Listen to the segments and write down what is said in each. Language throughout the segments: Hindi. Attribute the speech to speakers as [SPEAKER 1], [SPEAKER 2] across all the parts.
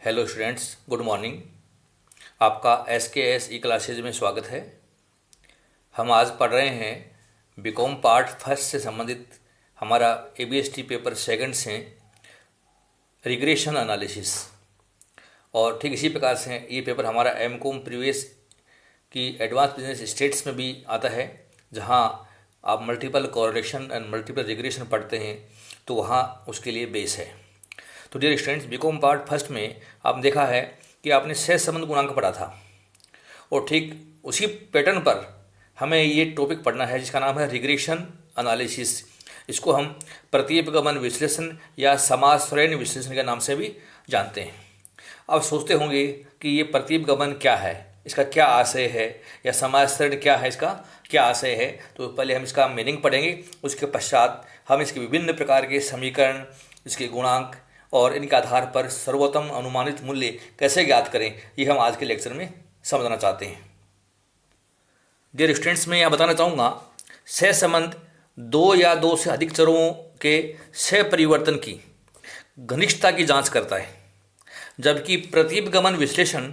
[SPEAKER 1] Hello students, good morning. आपका SKS ई क्लासेज में स्वागत है। हम आज पढ़ रहे हैं बीकॉम पार्ट फर्स्ट से संबंधित हमारा ABST पेपर सेकंड से रिग्रेशन एनालिसिस। और ठीक इसी प्रकार से ये पेपर हमारा MCOM प्रीवियस की एडवांस बिजनेस स्टेट्स में भी आता है, जहां आप multiple correlation and multiple regression पढ़ते हैं, तो वहाँ उसके लिए बेस है। तो dear students, B Com part first में आपने देखा है कि आपने सहज संबंध गुणांक पढ़ा था, और ठीक उसी पैटर्न पर हमें ये टॉपिक पढ़ना है जिसका नाम है रिग्रेशन एनालिसिस। इसको हम प्रतीपगमन विश्लेषण या समाश्रयन विश्लेषण के नाम से भी जानते हैं। अब सोचते होंगे कि ये प्रतीपगमन क्या है, इसका क्या आशय है, या समाश्रयन क्या है, इसका क्या आशय है। तो पहले हम इसका मीनिंग पढ़ेंगे, उसके पश्चात हम इसके विभिन्न प्रकार के समीकरण, इसके गुणांक और इनके आधार पर सर्वोत्तम अनुमानित मूल्य कैसे ज्ञात करें, ये हम आज के लेक्चर में समझना चाहते हैं। डियर स्टूडेंट्स, मैं यह बताना चाहूँगा, सहसंबंध दो या दो से अधिक चरों के सह परिवर्तन की घनिष्ठता की जांच करता है, जबकि प्रतीपगमन विश्लेषण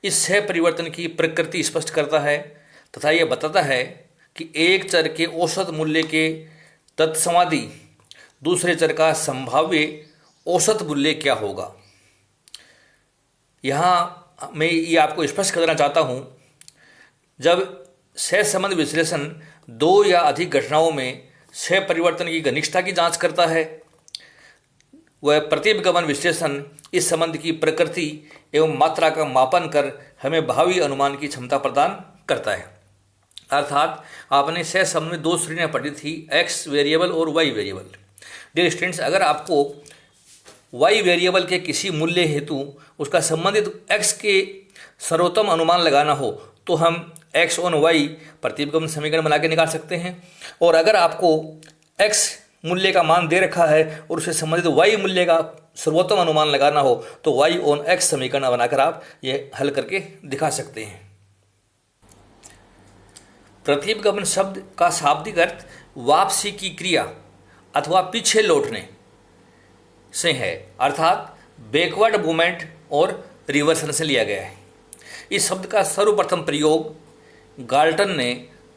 [SPEAKER 1] इस सह परिवर्तन की प्रकृति स्पष्ट करता है तथा यह बताता है कि एक चर के औसत मूल्य के तत्समादि दूसरे चर का संभाव्य औसत मूल्य क्या होगा। यहाँ मैं ये आपको स्पष्ट करना चाहता हूँ, जब सहसंबंध विश्लेषण दो या अधिक घटनाओं में सह परिवर्तन की घनिष्ठता की जांच करता है, वह प्रतीपगमन विश्लेषण इस संबंध की प्रकृति एवं मात्रा का मापन कर हमें भावी अनुमान की क्षमता प्रदान करता है। अर्थात आपने सहसंबंध में दो श्रेणियाँ पढ़ी थी, X वेरिएबल और Y वेरिएबल। डियर स्टूडेंट्स, अगर आपको Y वेरिएबल के किसी मूल्य हेतु उसका संबंधित X के सर्वोत्तम अनुमान लगाना हो, तो हम X ऑन Y प्रतीपगमन समीकरण बना के निकाल सकते हैं। और अगर आपको X मूल्य का मान दे रखा है और उससे संबंधित Y मूल्य का सर्वोत्तम अनुमान लगाना हो, तो Y ऑन X समीकरण बनाकर आप ये हल करके दिखा सकते हैं। प्रतीपगमन शब्द का शाब्दिक अर्थ वापसी की क्रिया अथवा पीछे लौटने से है, अर्थात बैकवर्ड मूवमेंट और रिवर्सन से लिया गया है। इस शब्द का सर्वप्रथम प्रयोग गाल्टन ने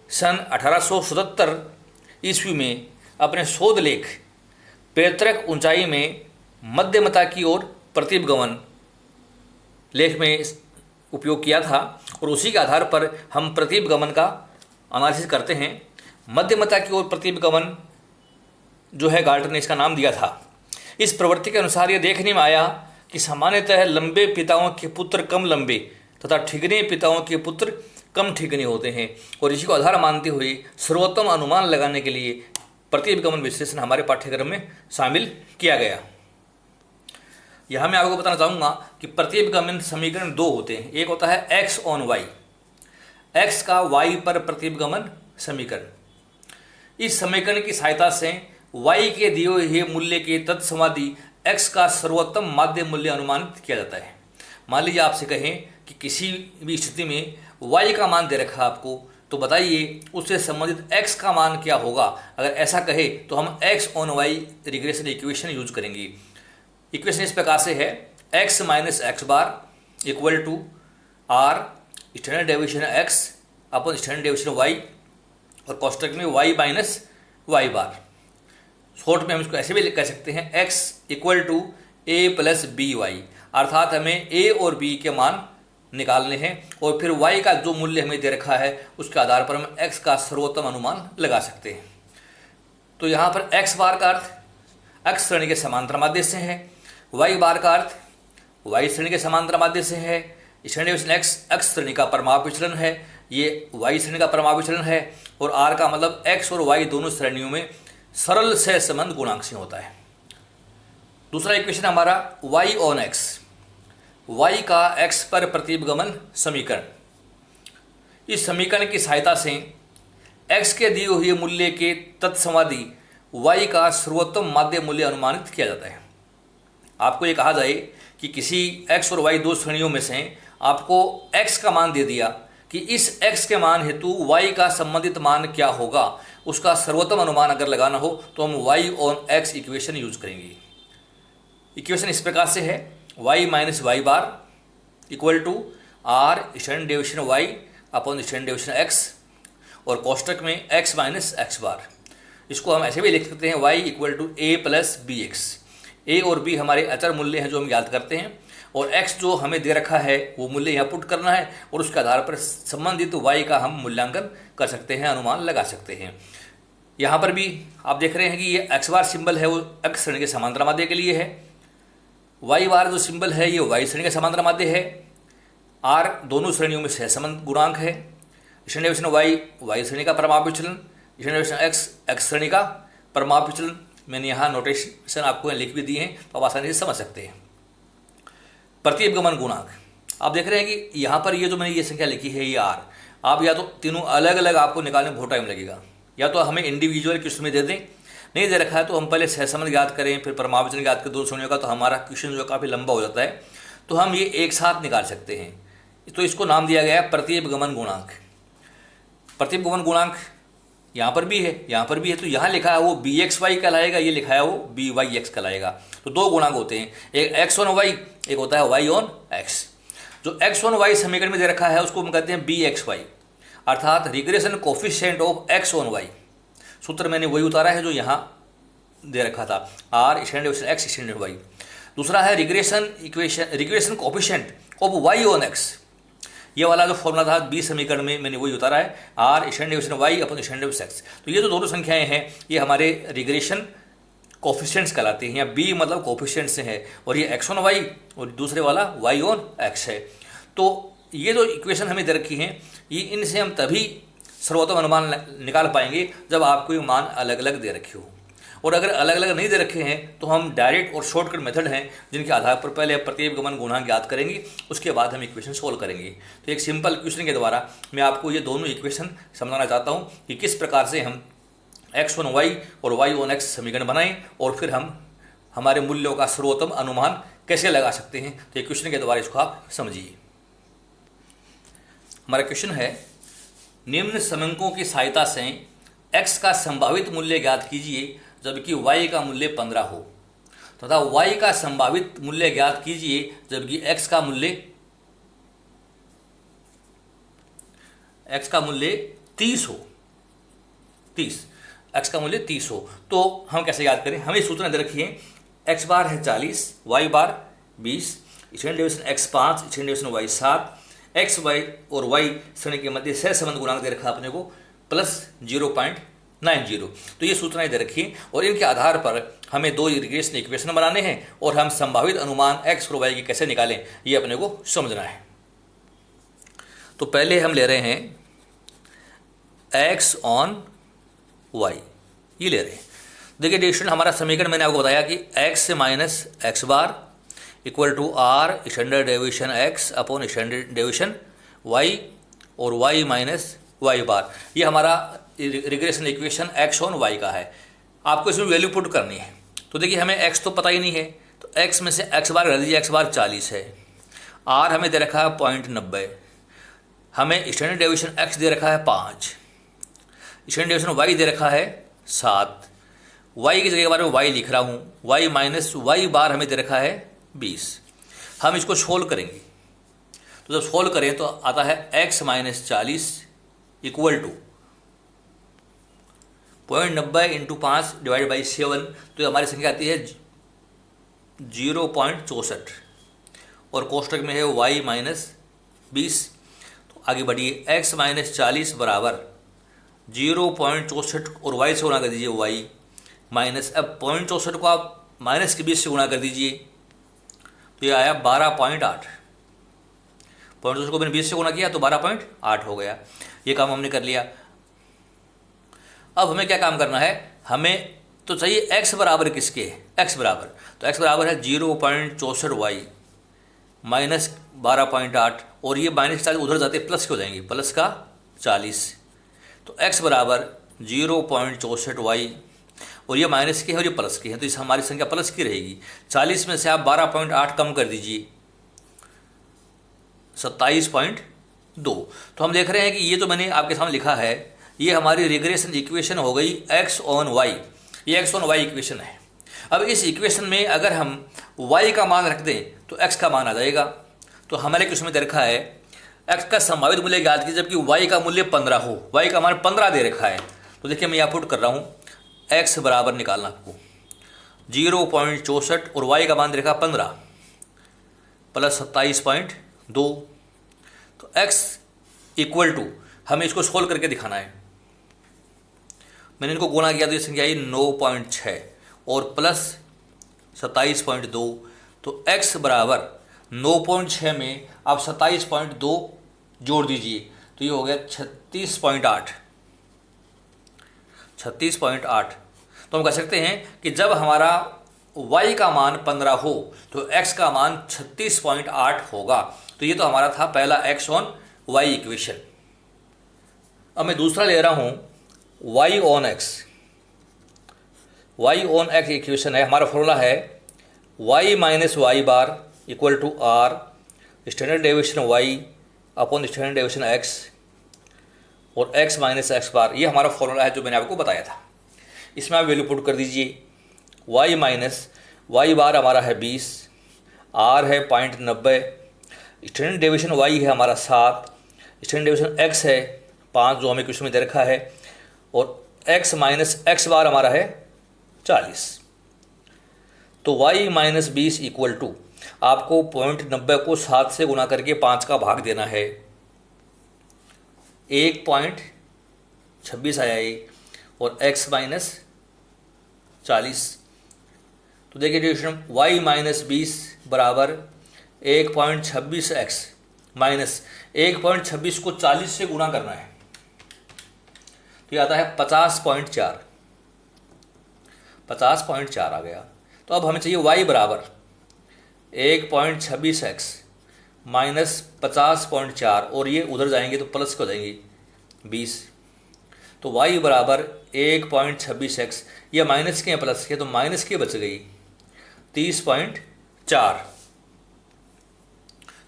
[SPEAKER 1] सन 1877 ईस्वी में अपने शोध लेख पैतृक ऊंचाई में मध्यमता की ओर प्रतीपगमन लेख में उपयोग किया था, और उसी के आधार पर हम प्रतीपगमन का एनालिसिस करते हैं। मध्यमता की ओर प्रतीपगमन जो है, गाल्टन ने इसका नाम दिया था। इस प्रवृत्ति के अनुसार यह देखने में आया कि सामान्यतः लंबे पिताओं के पुत्र कम लंबे तथा ठिगने पिताओं के पुत्र कम ठिगने होते हैं, और इसी को आधार मानते हुए सर्वोत्तम अनुमान लगाने के लिए प्रतीपगमन विश्लेषण हमारे पाठ्यक्रम में शामिल किया गया। यहाँ मैं आपको बताना चाहूँगा कि प्रतीपगमन समीकरण दो होते हैं। एक होता है X ऑन Y, X का Y पर प्रतीपगमन समीकरण। इस समीकरण की सहायता से Y के दिए हुए मूल्य के तत्समादि X का सर्वोत्तम माध्य मूल्य अनुमानित किया जाता है। मान लीजिए आपसे कहें कि किसी भी स्थिति में Y का मान दे रखा आपको, तो बताइए उससे संबंधित X का मान क्या होगा। अगर ऐसा कहे तो हम X on Y regression equation use करेंगे। इक्वेशन इस प्रकार से है, X minus X bar equal to R standard deviation X upon standard deviation Y, और कोष्टक में Y minus Y bar. Short में हम इसको ऐसे भी कह सकते हैं, X equal to A plus B Y, अर्थात हमें A और B के मान निकालने हैं, और फिर Y का जो मूल्य हमें दे रखा है उसके आधार पर हम X का सर्वोत्तम अनुमान लगा सकते हैं। तो यहाँ पर X बार का अर्थ X श्रेणी के समांतर माध्य से है, Y बार का अर्थ Y श्रेणी के समांतर माध्य से है, स्टैंडर्ड डेविएशन X श्रेणी का परमाणु विचलन है, ये Y श्रेणी का परमाणु विचलन है, और R का मतलब X और Y दोनों श्रेणियों में सरल सहसंबंध गुणांक से होता है। दूसरा इक्वेशन हमारा Y ऑन X, Y का X पर प्रतीपगमन समीकरण। इस समीकरण की सहायता से X के दिए हुए मूल्य के तत्समादि Y का सर्वोत्तम माध्य मूल्य अनुमानित किया जाता है। आपको ये कहा जाए कि किसी X और Y दो श्रेणियों में से आपको X का मान दे दिया कि इस X के मान हेतु Y का संबंधित मान क्या होगा, उसका सर्वोत्तम अनुमान अगर लगाना हो तो हम Y on X equation use करेंगे। इक्वेशन इस प्रकार से है, Y minus Y bar equal to R standard deviation Y upon standard deviation X, और कोष्टक में एक्स माइनस एक्स बार। इसको हम ऐसे भी लिख सकते हैं Y equal to A plus B X. A और बी हमारे अचर मूल्य हैं जो हम याद करते हैं, और एक्स जो हमें दे रखा है वो मूल्य यहाँ पुट करना है, और उसके आधार पर संबंधित वाई का हम मूल्यांकन कर सकते हैं, अनुमान लगा सकते हैं। यहाँ पर भी आप देख रहे हैं कि ये एक्स बार सिंबल है वो एक्स श्रेणी के समांतर माध्य के लिए है, वाई बार जो सिंबल है ये वाई श्रेणी का समांतर माध्य है, आर दोनों श्रेणियों में सहसंबंध गुणांक है, स्टैंडर्ड डेविएशन वाई वाई श्रेणी का परमाणु विचलन, स्टैंडर्ड डेविएशन एक्स एक्स श्रेणी का परमाणु विचलन। मैंने यहाँ नोटेशन आपको लिख भी दिए हैं तो आप आसानी से समझ सकते हैं। प्रतिगमन गुणांक आप देख रहे हैं कि यहाँ पर ये जो मैंने ये संख्या लिखी है ये आर, आप या तो तीनों अलग अलग आपको निकालने में बहुत टाइम लगेगा, या तो हमें इंडिविजुअल क्वेश्चन में दे दें, नहीं दे रखा है तो हम पहले सहसंबंध याद करें फिर परमाणु विचलन याद करें दो श्रेणियों का, तो हमारा क्वेश्चन जो काफ़ी लंबा हो जाता है, तो हम ये एक साथ निकाल सकते हैं। तो इसको नाम दिया गया है प्रतिगमन गुणांक। प्रतिगमन गुणांक यहाँ पर भी है, यहाँ पर भी है, तो यहाँ लिखा है वो बी एक्स वाई कहलाएगा, ये लिखा है वो बी वाई एक्स कहलाएगा। तो दो गुणांक होते हैं, एक एक्स ऑन वाई, एक होता है वाई ऑन एक्स। जो एक्स ऑन वाई समीकरण में दे रखा है उसको हम कहते हैं बी एक्स वाई, अर्थात regression coefficient of X on Y. सूत्र मैंने वही उतारा है जो यहाँ दे रखा था, R standard deviation X standard Y. दूसरा है regression coefficient of Y on X, ये वाला जो फॉर्मूला था बी समीकरण में मैंने वही उतारा है, R standard deviation Y upon standard deviation X. तो ये जो दोनों संख्याएं हैं ये हमारे रिग्रेशन कोफिशिएंट्स कहलाती हैं, या बी मतलब कोफिशिएंट्स है, और ये एक्स ऑन वाई और दूसरे वाला वाई ऑन एक्स है। तो ये जो इक्वेशन हमें दे रखी हैं ये इनसे हम तभी सर्वोत्तम अनुमान निकाल पाएंगे जब आपको ये मान अलग अलग दे रखे हो, और अगर अलग अलग नहीं दे रखे हैं तो हम डायरेक्ट और शॉर्टकट मेथड हैं जिनके आधार पर पहले प्रतिगमन गुणांक याद करेंगे, उसके बाद हम इक्वेशन सोल्व करेंगे। तो एक सिंपल क्वेश्चन के द्वारा मैं आपको ये दोनों इक्वेशन समझाना चाहता हूँ कि किस प्रकार से हम एक्स ऑन वाई और वाई ऑन एक्स समीकरण बनाएं, और फिर हम हमारे मूल्यों का सर्वोत्तम अनुमान कैसे लगा सकते हैं। तो एक क्वेश्चन के द्वारा इसको आप समझिए। हमारा क्वेश्चन है, निम्न समंकों की सहायता से x का संभावित मूल्य ज्ञात कीजिए जबकि y का मूल्य 15 हो, तथा y का संभावित मूल्य ज्ञात कीजिए जबकि x का मूल्य 30 हो। 30 x का मूल्य 30 हो। तो हम कैसे याद करें, हमें सूत्र दे रखी है, x बार है 40, y bar 20, standard deviation x 5, standard deviation y 7, X Y और वाई श्रेणी के मध्य सहसंबंध गुणांक दे रखा अपने को प्लस 0.90। तो ये सूचनाएं दे रखी हैं, और इनके आधार पर हमें दो रिग्रेशन इक्वेशन बनाने हैं, और हम संभावित अनुमान एक्स और वाई की कैसे निकालें ये अपने को समझना है। तो पहले हम ले रहे हैं एक्स ऑन वाई, ये ले रहे हैं। देखिए डिस्टेंस हमारा समीकरण मैंने आपको बताया कि X minus X bar equal to R standard deviation X upon standard deviation Y, और वाई माइनस वाई बार, ये हमारा regression equation X on Y का है। आपको इसमें वैल्यू पुट करनी है। तो देखिए हमें एक्स तो पता ही नहीं है, तो एक्स में से एक्स बार कर दीजिए, एक्स बार 40 है, आर हमें दे रखा है 0.90, हमें स्टैंडर्ड डेविएशन एक्स दे रखा है 5, स्टैंडर्ड डेविएशन वाई दे रखा है 7, वाई की जगह के बारे में वाई लिख रहा हूँ, वाई माइनस वाई बार हमें दे रखा है 20। हम इसको सोल्व करेंगे, तो जब सोल्व करें तो आता है x minus 40 equal to 0.90 into 5 divide by 7, तो हमारी संख्या आती है 0.64, और कोष्टक में है y माइनस 20। तो आगे बढ़िए, x माइनस 40 बराबर 0.64 और y से गुणा कर दीजिए y माइनस, अब 0.64 को आप माइनस के 20 से गुणा कर दीजिए, तो ये आया 12.8। 0.64 को मैंने 20 से गुणा किया तो 12.8 हो गया। ये काम हमने कर लिया। अब हमें क्या काम करना है, हमें तो चाहिए x बराबर किसके, x बराबर, तो x बराबर है 0.64 y माइनस 12.8, और ये माइनस 40 उधर जाते प्लस के हो जाएंगे, प्लस का 40। तो x बराबर 0.64 y, और ये माइनस के है और ये प्लस के हैं, तो इस हमारी संख्या प्लस की रहेगी। 40 में से आप 12.8 कम कर दीजिए, 27.2। तो हम देख रहे हैं कि ये जो मैंने आपके सामने लिखा है ये हमारी रिग्रेशन इक्वेशन हो गई एक्स ऑन वाई, ये एक्स ऑन वाई इक्वेशन है। अब इस इक्वेशन में अगर हम y का मान रख दें तो x का मान आ जाएगा। तो हमारे क्वेश्चन में दे रखा है x का संभावित मूल्य ज्ञात कीजिए जबकि y का मूल्य 15 हो। y का मान 15 दे रखा है। तो देखिए मैं यहाँ पुट कर रहा हूँ, x बराबर निकालना आपको 0.64 और y का मान दे रखा 15 प्लस 27.2। तो x इक्वल टू हमें इसको सोल्व करके दिखाना है। मैंने इनको गुणा किया तो ये संख्या आई 9.6 और प्लस 27.2। तो x बराबर 9.6 में आप 27.2 जोड़ दीजिए तो ये हो गया 36.8। 36.8। तो हम कह सकते हैं कि जब हमारा y का मान 15 हो तो x का मान 36.8 होगा। तो ये तो हमारा था पहला x ऑन y इक्वेशन। अब मैं दूसरा ले रहा हूँ y on x। y on x equation है, हमारा फॉर्मूला है y minus Y bar equal to R standard deviation y upon standard deviation x और x माइनस एक्स बार। ये हमारा फॉर्मूला है जो मैंने आपको बताया था। इसमें आप वैल्यू पुट कर दीजिए। y माइनस वाई बार हमारा है 20, r है 0.90, स्टैंडर्ड डेविएशन y है हमारा 7, स्टैंडर्ड डेविएशन x है 5 जो हमें क्वेश्चन में दे रखा है, और x माइनस एक्स बार हमारा है 40। तो y माइनस 20 इक्वल टू आपको 0.90 को 7 से गुना करके 5 का भाग देना है। 1.26 आया ये, और x माइनस 40। तो देखिए डिविजन y माइनस 20 बराबर 1.26x माइनस 1.26 को 40 से गुणा करना है तो ये आता है 50.4। 50.4 आ गया। तो अब हमें चाहिए y बराबर 1.26x माइनस 50.4 और ये उधर जाएंगे तो प्लस हो जाएंगे 20। तो y बराबर 1.26x, ये माइनस के प्लस के तो माइनस के बच गई 30.4।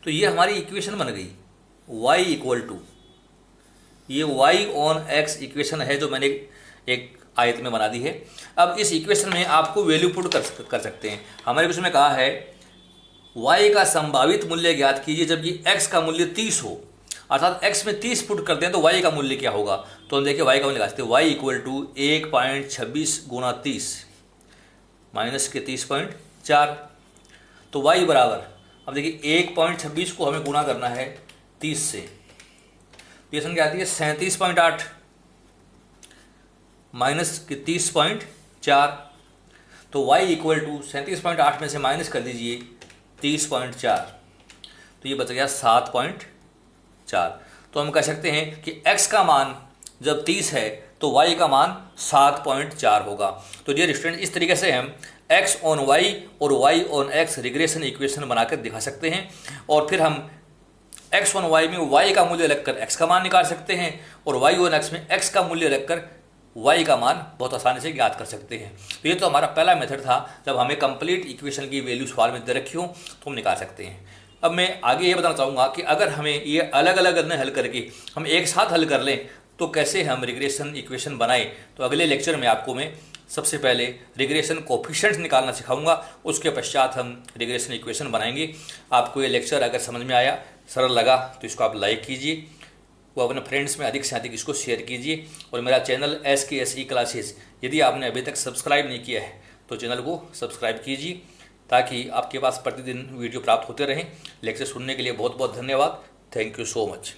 [SPEAKER 1] तो ये हमारी इक्वेशन बन गई y इक्वल टू, ये y ऑन x इक्वेशन है जो मैंने एक आयत में बना दी है। अब इस इक्वेशन में आपको वैल्यू पुट कर सकते हैं। हमारे क्वेश्चन में कहा है y का संभावित मूल्य ज्ञात कीजिए जबकि x का मूल्य 30 हो, अर्थात x में 30 पुट करते हैं तो y का मूल्य क्या होगा। तो हम देखिए y का मूल्य निकालते हैं। y इक्वल टू 1.26 गुना 30 माइनस के 30.4। तो y बराबर, अब देखिए 1.26 को हमें गुना करना है 30 से, तो ये संख्या आती है 37.8 माइनस के 30.4। तो y इक्वल टू 37.8 में से माइनस कर दीजिए 30.4, तो ये बच गया 7.4। तो हम कह सकते हैं कि x का मान जब 30 है तो y का मान 7.4 होगा। तो डियर स्टूडेंट, इस तरीके से हम x ऑन y और y on x regression equation बनाकर दिखा सकते हैं, और फिर हम x ऑन y में y का मूल्य रखकर x का मान निकाल सकते हैं और y ऑन x में x का मूल्य रखकर y का मान बहुत आसानी से ज्ञात कर सकते हैं। तो ये तो हमारा पहला मेथड था, जब हमें कंप्लीट इक्वेशन की वैल्यू सवाल में दे रखी हो तो हम निकाल सकते हैं। अब मैं आगे ये बताना चाहूँगा कि अगर हमें ये अलग अलग न हल करके हम एक साथ हल कर लें तो कैसे हम रिग्रेशन इक्वेशन बनाएं। तो अगले लेक्चर में आपको मैं सबसे पहले रिग्रेशन कोफिशिएंट्स निकालना सिखाऊंगा, उसके पश्चात हम रिग्रेशन इक्वेशन बनाएंगे। आपको ये लेक्चर अगर समझ में आया, सरल लगा तो इसको आप लाइक कीजिए, वो अपने फ्रेंड्स में अधिक से अधिक इसको शेयर कीजिए, और मेरा चैनल SKSE क्लासेस यदि आपने अभी तक सब्सक्राइब नहीं किया है तो चैनल को सब्सक्राइब कीजिए ताकि आपके पास प्रतिदिन वीडियो प्राप्त होते रहें। लेक्चर सुनने के लिए बहुत बहुत धन्यवाद। Thank you so much.